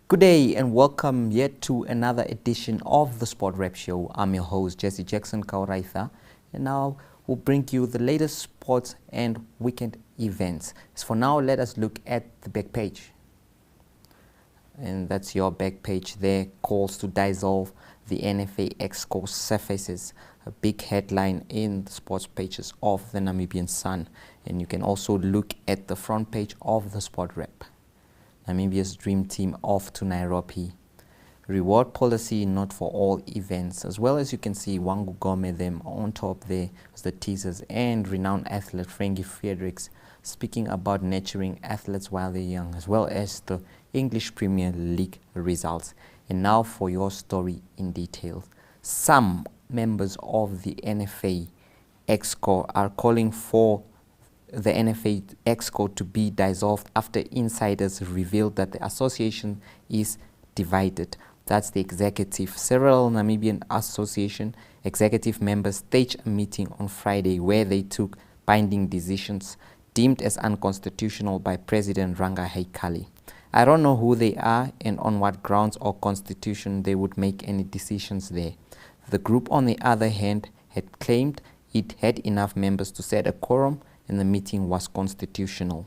Good day and welcome yet to another edition of the Sport Rep Show. I'm your host Jesse Jackson Kauraitha, and now we'll bring you the latest sports and weekend events. So for now, let us look at the back page. And that's your back page there. Calls to dissolve the NFA Exco surfaces. A big headline in the sports pages of the Namibian Sun. And you can also look at the front page of the Sport Rep. Namibia's dream team off to Nairobi. Reward policy not for all events. As well as you can see Wangu Gome them on top there as the teasers, and renowned athlete Frankie Fredericks speaking about nurturing athletes while they're young, as well as the English Premier League results. And now for your story in detail. Some members of the NFA Exco are calling for the NFA Exco to be dissolved after insiders revealed that the association is divided. That's the executive. Several Namibian association executive members staged a meeting on Friday where they took binding decisions deemed as unconstitutional by President Ranga Haikali. I don't know who they are and on what grounds or constitution they would make any decisions there. The group, on the other hand, had claimed it had enough members to set a quorum and the meeting was constitutional.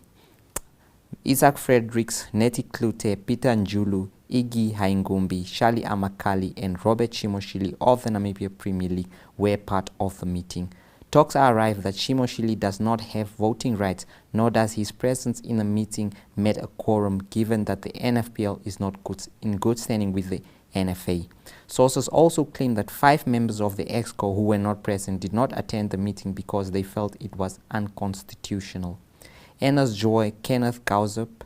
Isaac Fredericks, Neti Klute, Peter Njulu, Iggy Haingumbi, Shali Amakali and Robert Shimoshili of the Namibia Premier League were part of the meeting. Talks arrived that Shimoshili does not have voting rights, nor does his presence in the meeting meet a quorum, given that the NFPL is not in good standing with the NFA. Sources also claim that 5 members of the Exco who were not present did not attend the meeting because they felt it was unconstitutional. Enos Joy, Kenneth Gauzep,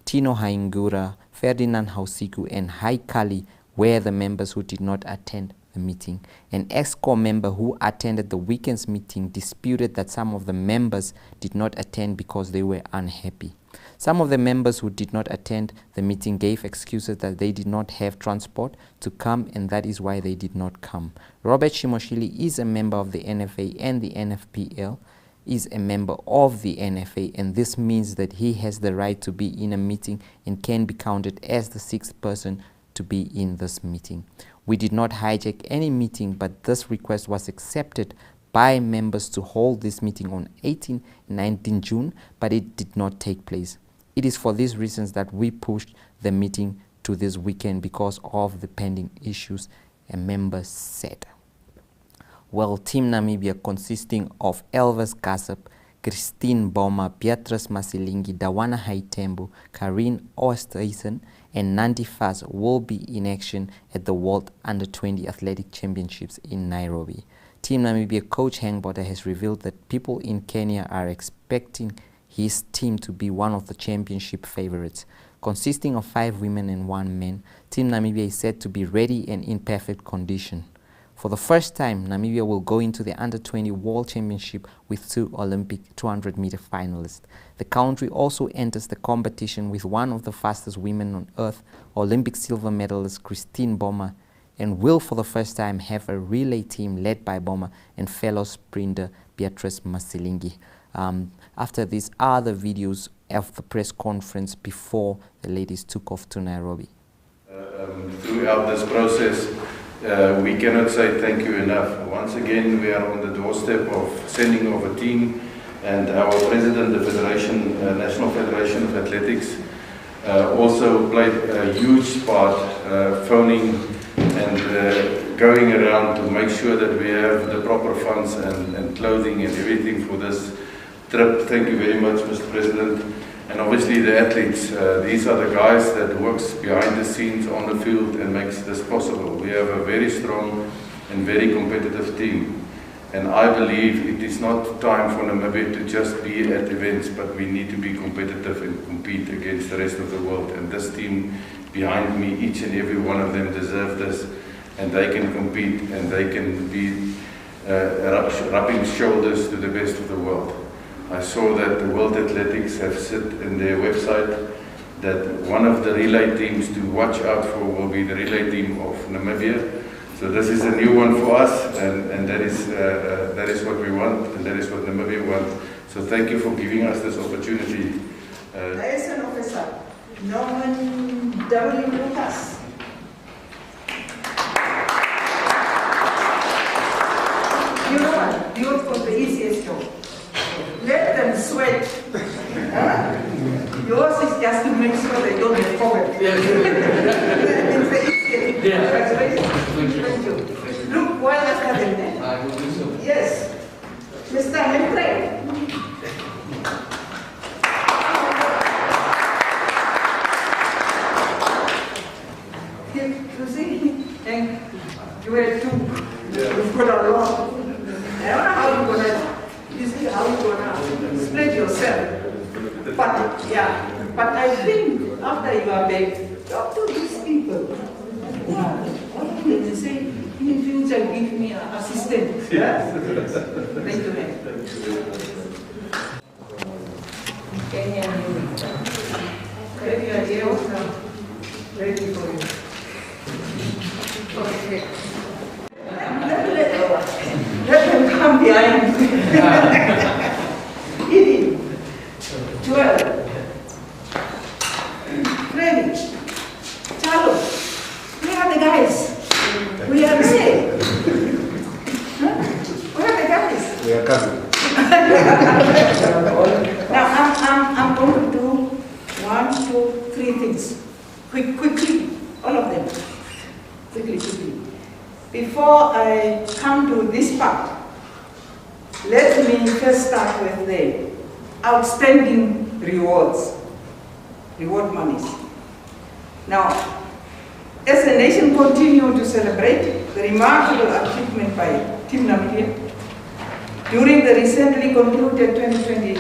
Tino Haingura, Ferdinand Hausiku and Haikali were the members who did not attend the meeting. An Exco member who attended the weekend's meeting disputed that some of the members did not attend because they were unhappy. Some of the members who did not attend the meeting gave excuses that they did not have transport to come and that is why they did not come. Robert Shimoshili is a member of the NFA and the NFPL is a member of the NFA, and this means that he has the right to be in a meeting and can be counted as the 6th person to be in this meeting. We did not hijack any meeting, but this request was accepted by members to hold this meeting on 18 and 19 June, but it did not take place. It is for these reasons that we pushed the meeting to this weekend because of the pending issues, a member said. Well, Team Namibia, consisting of Elvis Gassep, Christine Mboma, Beatrice Masilingi, Dawana Haitembu, Karine Oosthuizen, and Nandi Faz will be in action at the World Under-20 Athletic Championships in Nairobi. Team Namibia coach Hank Botha has revealed that people in Kenya are expecting his team to be one of the championship favorites. Consisting of 5 women and 1 man, Team Namibia is said to be ready and in perfect condition. For the first time, Namibia will go into the Under-20 World Championship with 2 Olympic 200-meter finalists. The country also enters the competition with one of the fastest women on earth, Olympic silver medalist Christine Mboma, and will for the first time have a relay team led by Mboma and fellow sprinter Beatrice Masilingi. After these are the videos of the press conference before the ladies took off to Nairobi. Throughout this process, we cannot say thank you enough. Once again, we are on the doorstep of sending off a team, and our president, the Federation, National Federation of Athletics, also played a huge part, phoning and going around to make sure that we have the proper funds and clothing and everything for this trip. Thank you very much, Mr. President. And obviously the athletes, these are the guys that works behind the scenes on the field and makes this possible. We have a very strong and very competitive team. And I believe it is not time for Namibia to just be at events, but we need to be competitive and compete against the rest of the world. And this team behind me, each and every one of them deserve this, and they can compete and they can be rubbing shoulders to the best of the world. I saw that the World Athletics have said in their website that one of the relay teams to watch out for will be the relay team of Namibia. So this is a new one for us, and that is what we want, and that is what Namibia wants. So thank you for giving us this opportunity. Liaison Officer Norman W. just to make sure they don't get forward. Congratulations. Thank you. Look well after them. I will do so. Yes. Mr. Henry. You see, and you were two. You've got a lot. I don't know how you're gonna. You see how you're gonna spread yourself. But yeah, but I think after you are back, talk to these people. Yeah, what do you say? In future, give me an assistant. Yeah? Thank you, ma'am. Ready for you. Okay. Let them come behind me. Eating. 12. Ready. Charlo. Where are the guys? We are ready. Huh? Where are the guys? We are coming. Now I'm going to do 1, 2, 3 things. Quickly. All of them. Quickly. Before I come to this part, let me first start with the outstanding reward monies. Now, as the nation continues to celebrate the remarkable achievement by Team Namibia during the recently concluded 2020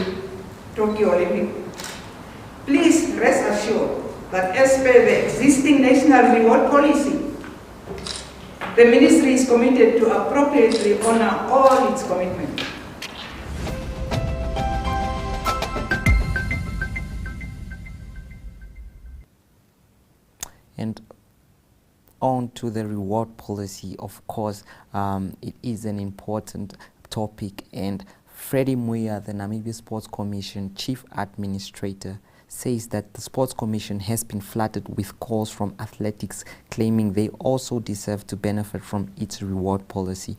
Tokyo Olympic, please rest assured that as per the existing national reward policy, the Ministry is committed to appropriately honor all its commitments. And on to the reward policy, of course, it is an important topic, and Freddie Muya, the Namibia Sports Commission Chief Administrator, says that the Sports Commission has been flooded with calls from athletics claiming they also deserve to benefit from its reward policy,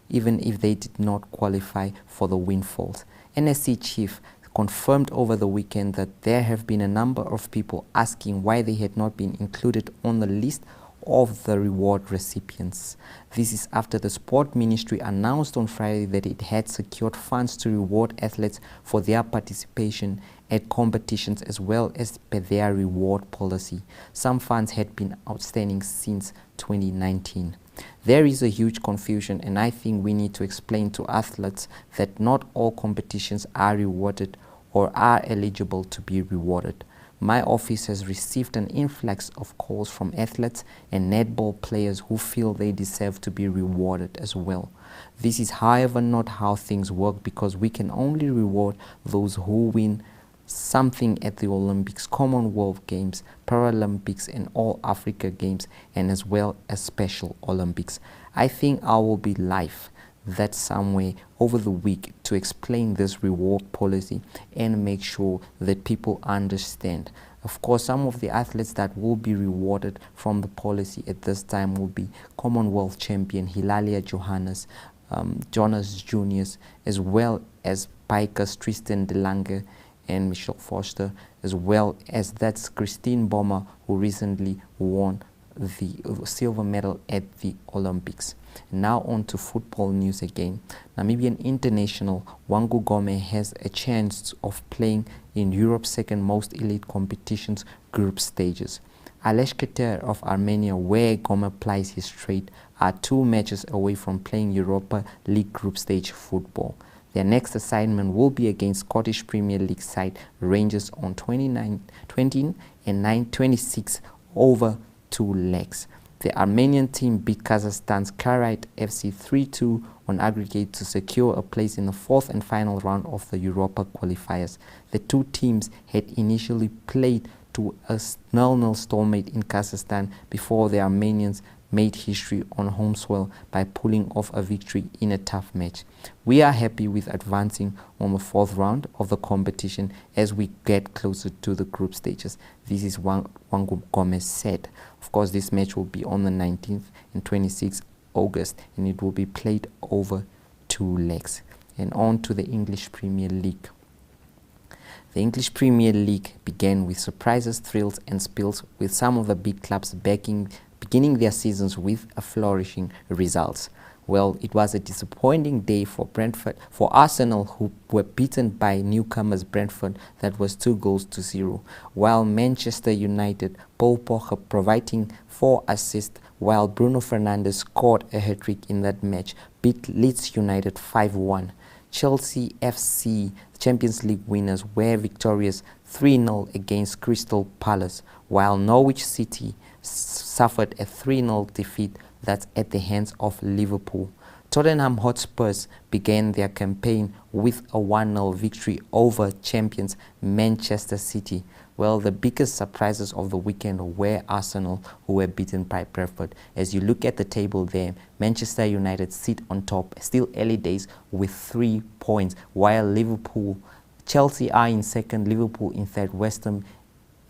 even if they did not qualify for the windfalls. NSC Chief confirmed over the weekend that there have been a number of people asking why they had not been included on the list of the reward recipients. This is after the Sport Ministry announced on Friday that it had secured funds to reward athletes for their participation at competitions as well as per their reward policy. Some funds had been outstanding since 2019. There is a huge confusion, and I think we need to explain to athletes that not all competitions are rewarded or are eligible to be rewarded. My office has received an influx of calls from athletes and netball players who feel they deserve to be rewarded as well. This is, however, not how things work, because we can only reward those who win something at the Olympics, Commonwealth Games, Paralympics and All Africa Games, and as well as Special Olympics. I think I will be live that somewhere over the week to explain this reward policy and make sure that people understand. Of course, some of the athletes that will be rewarded from the policy at this time will be Commonwealth champion Hilalia Johannes, Jonas Juniors, as well as Pikers Tristan De Lange and Michelle Foster, as well as that's Christine Mboma, who recently won the silver medal at the Olympics. Now on to football news again. Namibian international Wangu Gome has a chance of playing in Europe's second most elite competitions group stages. Aleshketer of Armenia, where Gome plies his trade, are 2 matches away from playing Europa League group stage football. Their next assignment will be against Scottish Premier League side Rangers on 20 and 9/26 over 2 legs. The Armenian team beat Kazakhstan's Karait FC 3-2 on aggregate to secure a place in the 4th and final round of the Europa qualifiers. The 2 teams had initially played to a 0-0 stalemate in Kazakhstan before the Armenians made history on home soil by pulling off a victory in a tough match. We are happy with advancing on the 4th round of the competition as we get closer to the group stages. This is what Wangu Gomez said. Of course, this match will be on the 19th and 26th August, and it will be played over 2 legs. And on to the English Premier League. The English Premier League began with surprises, thrills and spills, with some of the big clubs beginning their seasons with a flourishing results. Well, it was a disappointing day for Arsenal, who were beaten by newcomers Brentford. That was 2-0, while Manchester United, Paul Pogba providing 4 assists, while Bruno Fernandes scored a hat-trick in that match, beat Leeds United 5-1. Chelsea FC, Champions League winners, were victorious 3-0 against Crystal Palace, while Norwich City suffered a 3-0 defeat that's at the hands of Liverpool. Tottenham Hotspurs began their campaign with a 1-0 victory over champions Manchester City. Well, the biggest surprises of the weekend were Arsenal, who were beaten by Brentford. As you look at the table there, Manchester United sit on top, still early days, with 3 points, while Chelsea are in second, Liverpool in third, West Ham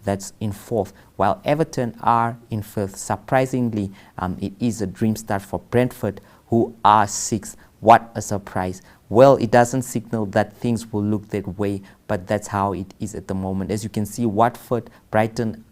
that's in fourth, while Everton are in fifth. Surprisingly, it is a dream start for Brentford, who are sixth. What a surprise. Well, it doesn't signal that things will look that way, but that's how it is at the moment. As you can see, Watford, Brighton,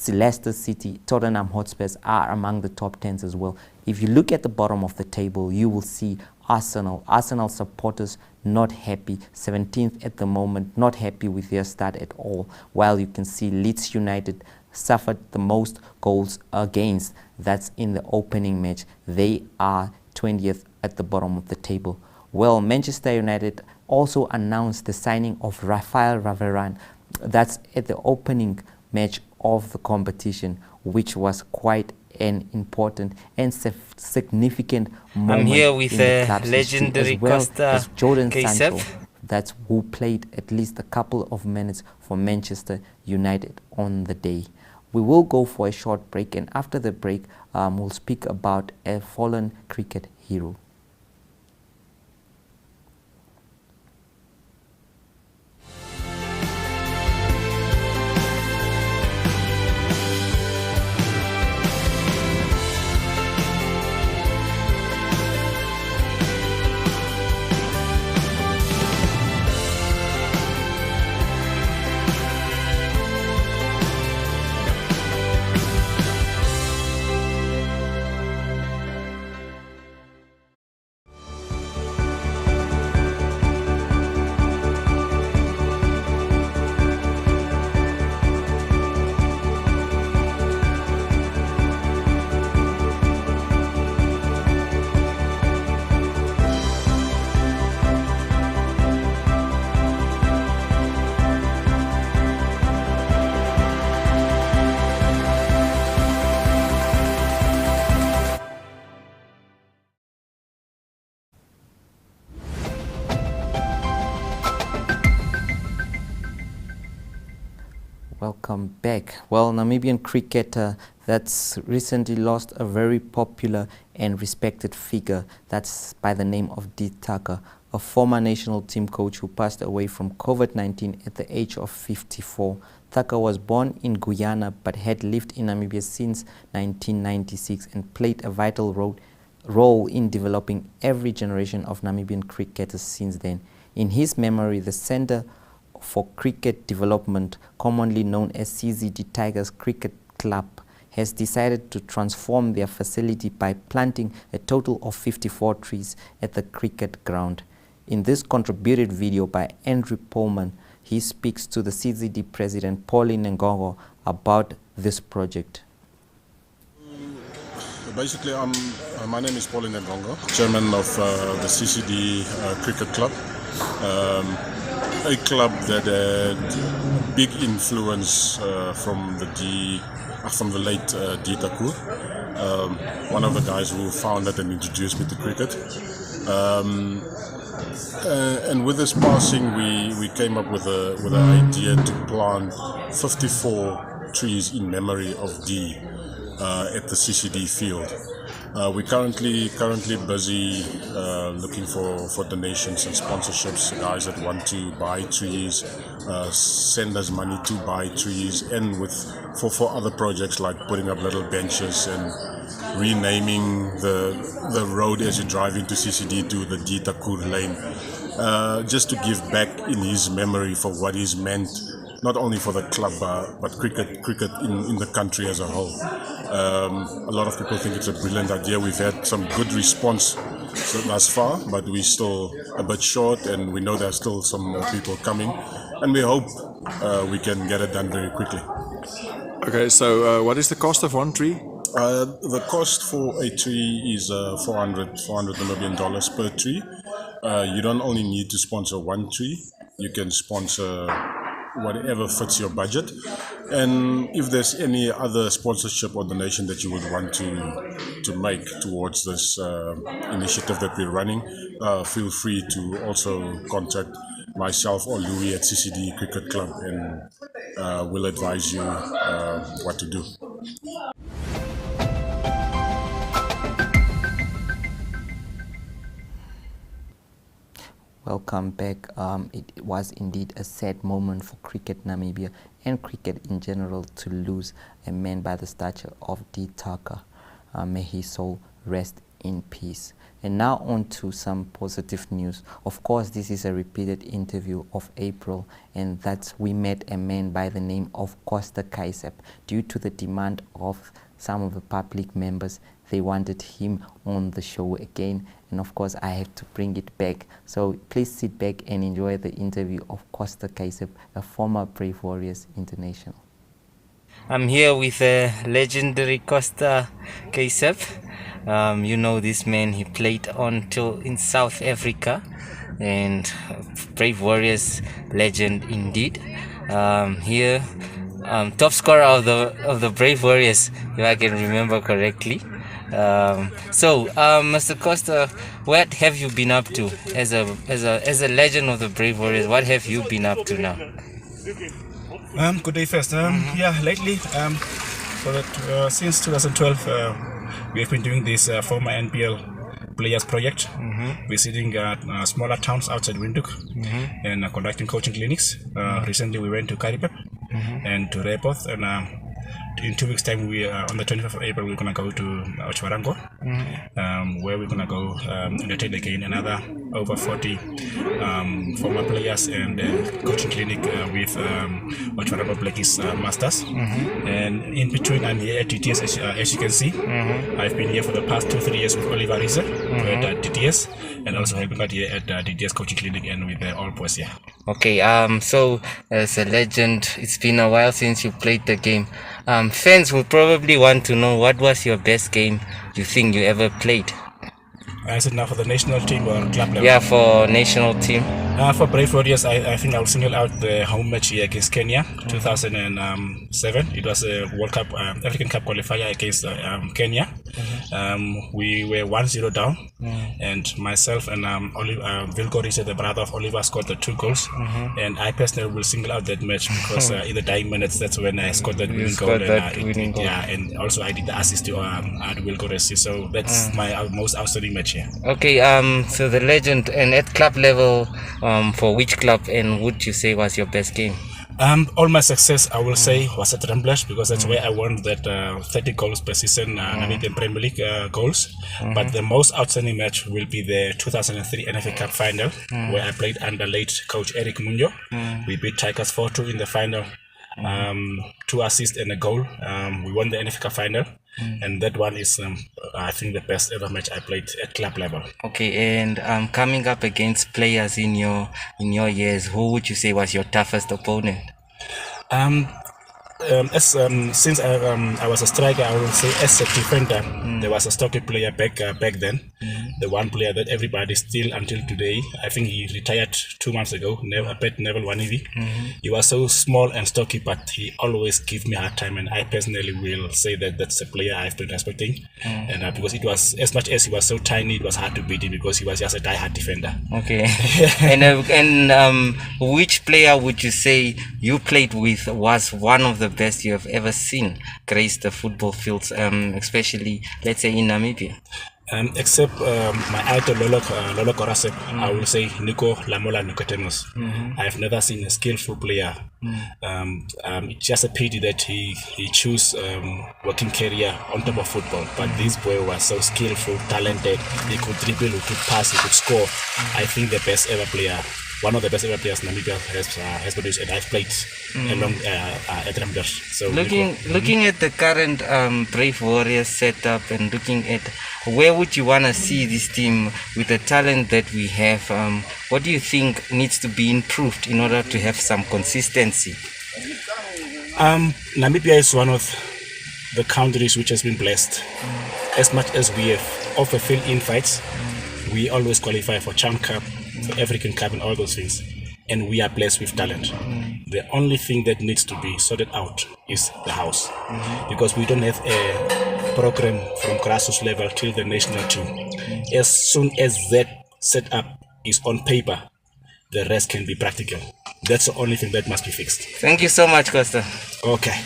Leicester City, Tottenham Hotspurs are among the top 10s as well. If you look at the bottom of the table, you will see Arsenal supporters not happy, 17th at the moment, not happy with their start at all, while you can see Leeds United suffered the most goals against. That's in the opening match. They are 20th at the bottom of the table. Well, Manchester United also announced the signing of Rafael Varane. That's at the opening match of the competition, which was quite an important and significant moment. I'm here with in the club's legendary history, as well Costa as Jordan Sancho, K-Sep. that's who played at least a couple of minutes for Manchester United on the day. We will go for a short break, and after the break, we'll speak about a fallen cricket hero. Welcome back. Well, Namibian cricketer that's recently lost a very popular and respected figure, that's by the name of Dee Thukur, a former national team coach who passed away from COVID-19 at the age of 54. Thukur was born in Guyana but had lived in Namibia since 1996 and played a vital role in developing every generation of Namibian cricketers since then. In his memory, the Centre for Cricket Development, commonly known as CZD Tigers Cricket Club, has decided to transform their facility by planting a total of 54 trees at the cricket ground. In this contributed video by Andrew Pullman, he speaks to the CZD president, Pauline Ngongo, about this project. Basically, my name is Pauline Ngongo, chairman of the CCD Cricket Club. A club that had big influence from the late Dee Thukur, one of the guys who founded and introduced me to cricket. And with his passing, we came up with an idea to plant 54 trees in memory of Dee at the CCD field. We're currently busy looking for donations and sponsorships, guys that want to buy trees, send us money to buy trees, and for other projects like putting up little benches and renaming the road as you drive into CCD to the Dee Thukur lane. just to give back in his memory for what he's meant, not only for the club, but cricket in the country as a whole. A lot of people think it's a brilliant idea. We've had some good response thus far, but we're still a bit short, and we know there's still some more people coming, and we hope we can get it done very quickly. Okay, so what is the cost of one tree? The cost for a tree is $400 Namibian dollars per tree. You don't only need to sponsor one tree, you can sponsor whatever fits your budget. And if there's any other sponsorship or donation that you would want to make towards this initiative that we're running, feel free to also contact myself or Louis at CCD Cricket Club, and we'll advise you what to do. Welcome back. It was indeed a sad moment for Cricket Namibia and cricket in general to lose a man by the stature of Dee Thukur. May his soul rest in peace. And now on to some positive news. Of course, this is a repeated interview of April, and that's we met a man by the name of Costa Kaisep. Due to the demand of some of the public members, they wanted him on the show again, and of course I have to bring it back. So please sit back and enjoy the interview of Costa Kaisep, a former Brave Warriors international. I'm here with the legendary Costa Kaisep. You know this man, he played until in South Africa, and Brave Warriors legend indeed. Here, top scorer of the Brave Warriors, if I can remember correctly. So, Mr. Costa, what have you been up to as a legend of the Brave Warriors? What have you been up to now? Good day first. Yeah, lately, since 2012, we have been doing this former NPL players project, visiting smaller towns outside Windhoek and conducting coaching clinics. Recently, we went to Karibep and to Repoth, and in 2 weeks' time, we on the 25th of April, we're gonna go to Ochwarango, where we're gonna go entertain again another over 40 former players and coaching clinic with Ochwarango Blackies Masters. And in between, I'm here at DTS, as you can see. I've been here for the past 2-3 years with Oliver Riese at DTS, and also helping out here at DTS coaching clinic and with All Boys here. Okay, so as a legend, it's been a while since you played the game. Fans will probably want to know, what was your best game you think you ever played? Is it now for the national team or club level? Yeah, for national team. For Brave Warriors, I think I'll single out the home match here against Kenya, 2007. It was a World Cup, African Cup qualifier against Kenya. We were 1-0 down, and myself and Vilko Riese, the brother of Oliver, scored the 2 goals. And I personally will single out that match because in the dying minutes, that's when I scored that winning goal. Yeah, and also I did the assist to Vilko Riese. So that's my most outstanding match here. Okay, so the legend, and at club level, for which club and would you say was your best game? All my success, I will say, was at Ramblers, because that's where I won that 30 goals per season Namibian Premier League goals. But the most outstanding match will be the 2003 NFA Cup final, where I played under late coach Eric Munyo. We beat Tigers 4-2 in the final. 2 assists and a goal. We won the NFA Cup final, and that one is I think the best ever match I played at club level. Okay, and coming up against players in your years, who would you say was your toughest opponent? Since I was a striker, I would say as a defender, there was a stocky player back then. The one player that everybody still until today, I think he retired 2 months ago, Neville Wanivi. He was so small and stocky, but he always gave me a hard time, and I personally will say that that's a player I've been respecting. And because it was, as much as he was so tiny, it was hard to beat him because he was just a die-hard defender. Okay. and which player would you say you played with was one of the best you have ever seen grace the football fields, especially, let's say, in Namibia? Except my idol Lolo Korasep, I will say Nico Lamola Nicodemus. I have never seen a skillful player. It's just a pity that he chose working career on top of football. But this boy was so skillful, talented. He could dribble, he could pass, he could score. I think the best ever player. One of the best ever players Namibia has produced, and I've played along at Rangers. So looking at the current Brave Warriors setup and looking at where would you want to see this team with the talent that we have, what do you think needs to be improved in order to have some consistency? Namibia is one of the countries which has been blessed. As much as we have often fill-in fights, we always qualify for Champ Cup, for African Cup and all those things, and we are blessed with talent. The only thing that needs to be sorted out is the house, because we don't have a program from grassroots level till the national team. As soon as that setup is on paper, the rest can be practical. That's the only thing that must be fixed. Thank you so much, Costa. Okay.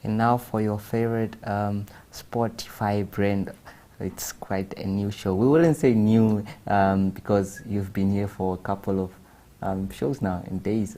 And now for your favorite Spotify brand. It's quite a new show. We wouldn't say new because you've been here for a couple of shows now and days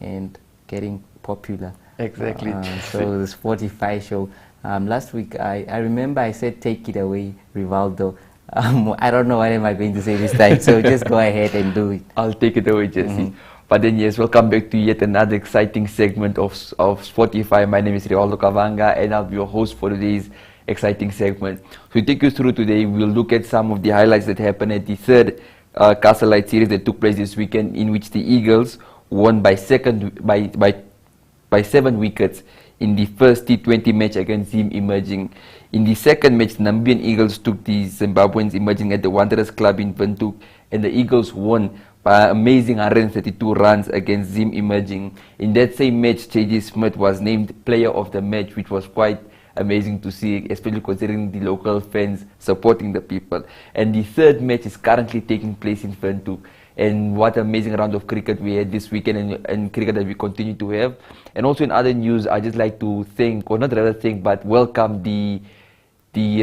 and getting popular. Exactly. So the Spotify show. Last week I remember I said take it away, Rivaldo. I don't know what am I going to say this time, so just go ahead and do it. I'll take it away, Jesse. But then yes, welcome back to yet another exciting segment of Spotify. My name is Rivaldo Kavanga and I'll be your host for today's exciting segment. To take you through today, we'll look at some of the highlights that happened at the third Castle Light series that took place this weekend, in which the Eagles won by 7 wickets in the first T20 match against Zim Emerging. In the second match, the Namibian Eagles took the Zimbabweans Emerging at the Wanderers Club in Windhoek, and the Eagles won by an amazing 132 runs against Zim Emerging. In that same match, J.J. Smith was named player of the match, which was quite amazing to see, especially considering the local fans supporting the people. And the third match is currently taking place in Windhoek. And what an amazing round of cricket we had this weekend, and cricket that we continue to have. And also in other news, I just like to thank, or not rather thank, but welcome the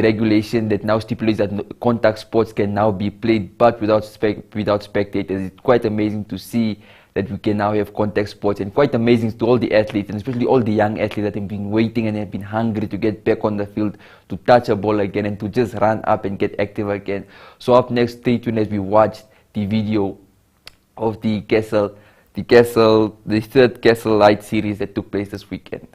regulation that now stipulates that contact sports can now be played but without spectators. It's quite amazing to see that we can now have contact sports, and quite amazing to all the athletes, and especially all the young athletes that have been waiting and have been hungry to get back on the field, to touch a ball again and to just run up and get active again. So up next, stay tuned as we watch the video of the third Castle Light series that took place this weekend.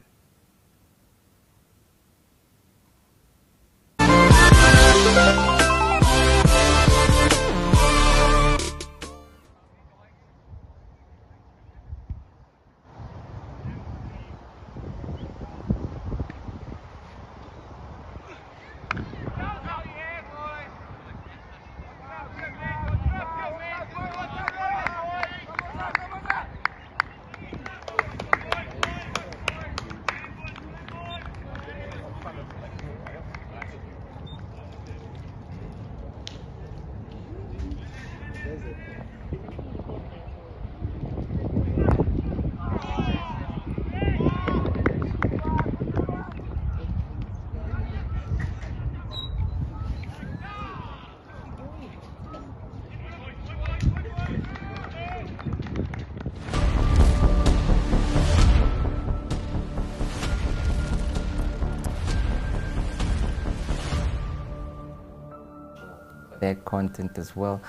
that content as well.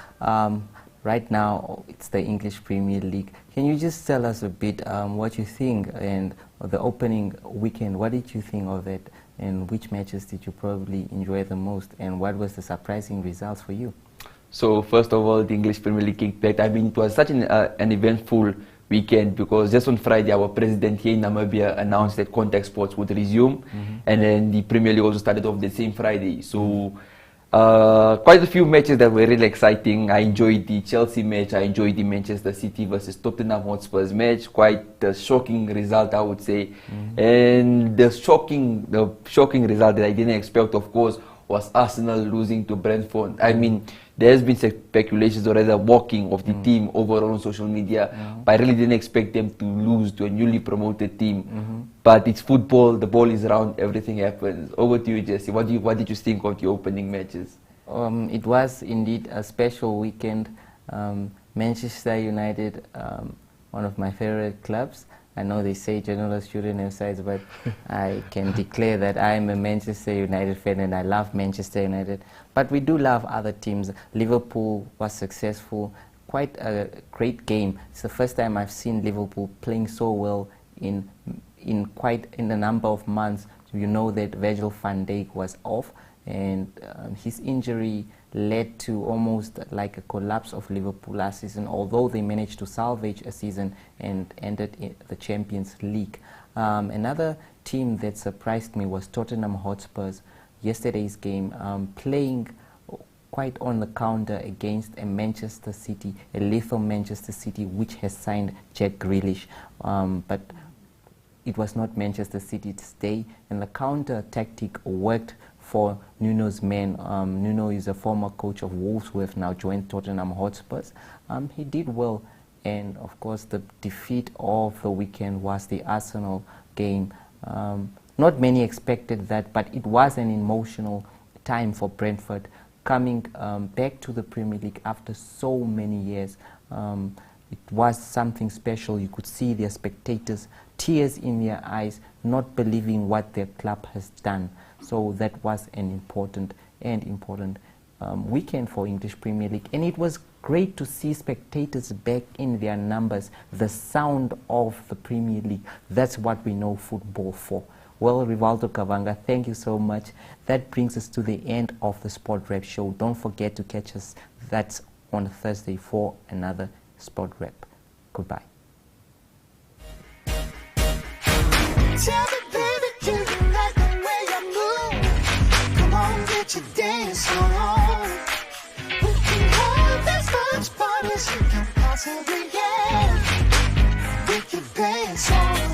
Right now, it's the English Premier League. Can you just tell us a bit what you think and the opening weekend? What did you think of it, and which matches did you probably enjoy the most, and what was the surprising results for you? So first of all, the English Premier League kicked back. I mean, it was such an eventful weekend because just on Friday, our president here in Namibia announced that contact sports would resume, and then the Premier League also started off the same Friday. So quite a few matches that were really exciting. I enjoyed the Chelsea match. I enjoyed the Manchester City versus Tottenham Hotspurs match. Quite a shocking result, I would say. And the shocking result that I didn't expect, of course, was Arsenal losing to Brentford. I mean, there has been speculations or rather walking of the team overall on social media, but I really didn't expect them to lose to a newly promoted team. But it's football, the ball is round, everything happens. Over to you, Jesse. What did you think of the opening matches? It was indeed a special weekend. Manchester United, one of my favorite clubs. I know they say journalists shouldn't have sides, but I can declare that I am a Manchester United fan and I love Manchester United. But we do love other teams. Liverpool was successful, quite a great game. It's the first time I've seen Liverpool playing so well in a number of months. You know that Virgil van Dijk was off, and his injury led to almost like a collapse of Liverpool last season, although they managed to salvage a season and ended in the Champions League. Another team that surprised me was Tottenham Hotspurs. Yesterday's game, playing quite on the counter against a Manchester City, a lethal Manchester City, which has signed Jack Grealish. But it was not Manchester City's day, and the counter tactic worked for Nuno's men. Nuno is a former coach of Wolves who have now joined Tottenham Hotspurs. He did well, and of course the defeat of the weekend was the Arsenal game. Not many expected that, but it was an emotional time for Brentford, coming back to the Premier League after so many years. It was something special. You could see their spectators, tears in their eyes, not believing what their club has done. So that was an important weekend for English Premier League. And it was great to see spectators back in their numbers, the sound of the Premier League. That's what we know football for. Well, Rivaldo Kavanga, thank you so much. That brings us to the end of the Sport Rep Show. Don't forget to catch us that's on Thursday for another Sport Rep. Goodbye. Tell me, baby, do you like the way I move? Come on, get your dance on. We can have as much fun as you can possibly get. We can dance on.